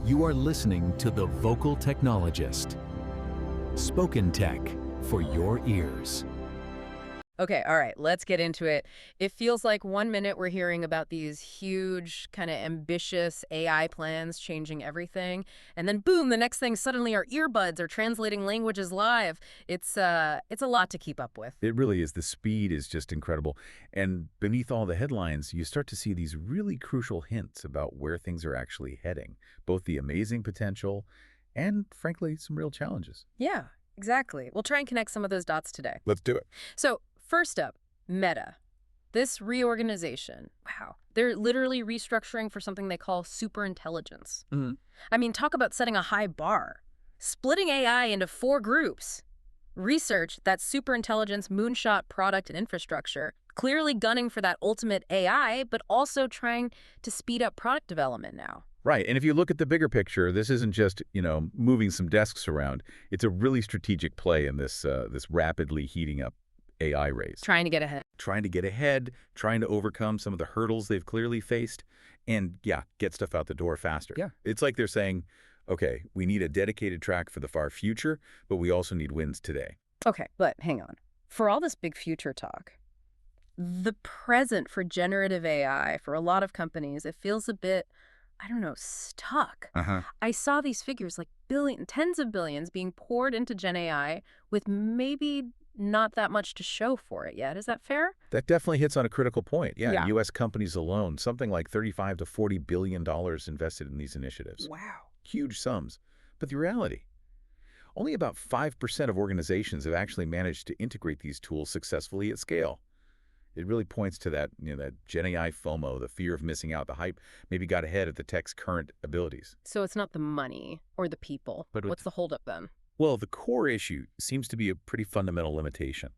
You are listening to The Vocal Technologist. Spoken tech for your ears. Okay, all right, let's get into it. It feels like 1 minute we're hearing about these huge, kind of ambitious AI plans changing everything, and then boom, the next thing suddenly our earbuds are translating languages live. It's a lot to keep up with. It really is. The speed is just incredible. And beneath all the headlines, you start to see these really crucial hints about where things are actually heading, both the amazing potential and, frankly, some real challenges. Yeah, exactly. We'll try and connect some of those dots today. Let's do it. So, first up, Meta. This reorganization, wow, they're literally restructuring for something they call superintelligence. I mean, talk about setting a high bar. Splitting AI into 4 groups. Research, that superintelligence moonshot product and infrastructure, clearly gunning for that ultimate AI, but also trying to speed up product development now. Right. And if you look at the bigger picture, this isn't just, moving some desks around. It's a really strategic play in this rapidly heating up AI race. Trying to get ahead. Trying to get ahead, trying to overcome some of the hurdles they've clearly faced, and get stuff out the door faster. Yeah. It's like they're saying, okay, we need a dedicated track for the far future, but we also need wins today. Okay, but hang on. For all this big future talk, the present for generative AI, for a lot of companies, it feels a bit, I don't know, stuck. I saw these figures like tens of billions being poured into GenAI with maybe not that much to show for it yet. Is that fair? That definitely hits on a critical point. Yeah. U.S. companies alone, something like $35 to $40 billion invested in these initiatives. Wow. Huge sums. But the reality, only about 5% of organizations have actually managed to integrate these tools successfully at scale. It really points to that, that GenAI FOMO, the fear of missing out. The hype maybe got ahead of the tech's current abilities. So it's not the money or the people. But what's the holdup then? Well, the core issue seems to be a pretty fundamental limitation.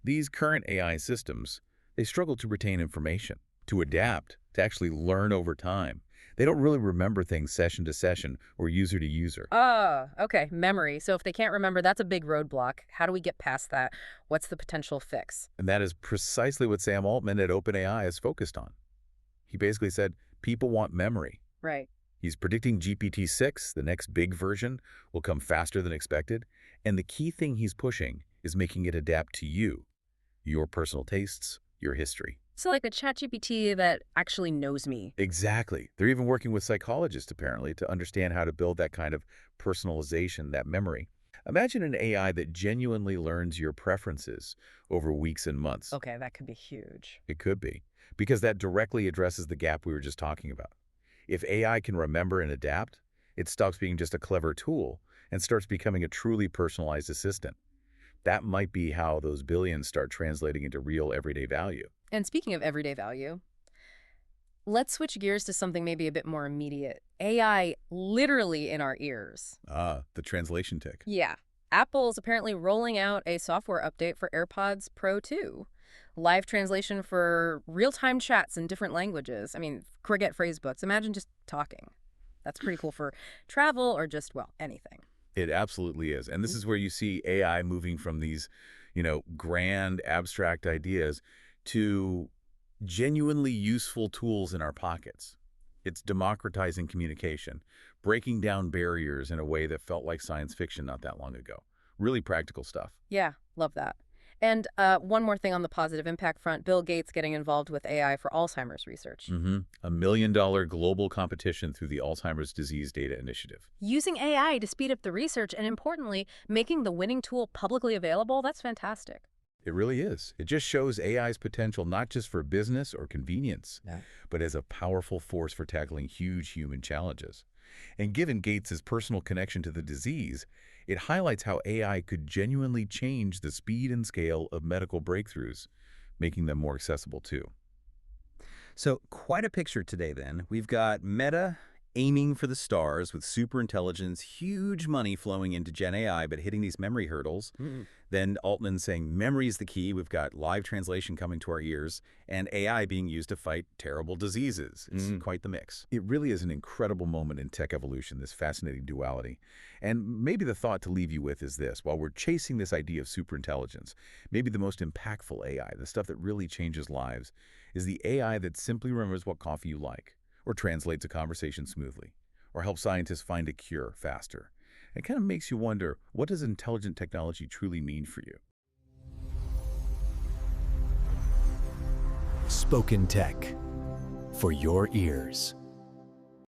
These current AI systems, they struggle to retain information, to adapt, to actually learn over time. They don't really remember things session to session or user to user. Oh, okay, memory. So if they can't remember, that's a big roadblock. How do we get past that? What's the potential fix? And that is precisely what Sam Altman at OpenAI is focused on. He basically said, people want memory. Right. He's predicting GPT-6, the next big version, will come faster than expected. And the key thing he's pushing is making it adapt to you, your personal tastes, your history. So like a ChatGPT that actually knows me. Exactly. They're even working with psychologists, apparently, to understand how to build that kind of personalization, that memory. Imagine an AI that genuinely learns your preferences over weeks and months. Okay, that could be huge. It could be, because that directly addresses the gap we were just talking about. If AI can remember and adapt, it stops being just a clever tool and starts becoming a truly personalized assistant. That might be how those billions start translating into real everyday value. And speaking of everyday value, let's switch gears to something maybe a bit more immediate. AI literally in our ears. The translation tick. Yeah. Apple's apparently rolling out a software update for AirPods Pro 2. Live translation for real-time chats in different languages. I mean, forget phrase books. Imagine just talking. That's pretty cool for travel or just, well, anything. It absolutely is. And this is where you see AI moving from these, grand abstract ideas to genuinely useful tools in our pockets. It's democratizing communication, breaking down barriers in a way that felt like science fiction not that long ago. Really practical stuff. Yeah, love that. And one more thing on the positive impact front, Bill Gates getting involved with AI for Alzheimer's research. $1 million global competition through the Alzheimer's Disease Data Initiative. Using AI to speed up the research and, importantly, making the winning tool publicly available, that's fantastic. It really is. It just shows AI's potential not just for business or convenience, but as a powerful force for tackling huge human challenges. And given Gates' personal connection to the disease, it highlights how AI could genuinely change the speed and scale of medical breakthroughs, making them more accessible too. So quite a picture today then. We've got Meta aiming for the stars with superintelligence, huge money flowing into GenAI, but hitting these memory hurdles. Then Altman saying memory is the key. We've got live translation coming to our ears, and AI being used to fight terrible diseases. It's quite the mix. It really is an incredible moment in tech evolution, this fascinating duality. And maybe the thought to leave you with is this. While we're chasing this idea of superintelligence, maybe the most impactful AI, the stuff that really changes lives, is the AI that simply remembers what coffee you like, or translates a conversation smoothly, or help scientists find a cure faster. It kind of makes you wonder, what does intelligent technology truly mean for you? Spoken Tech for your ears.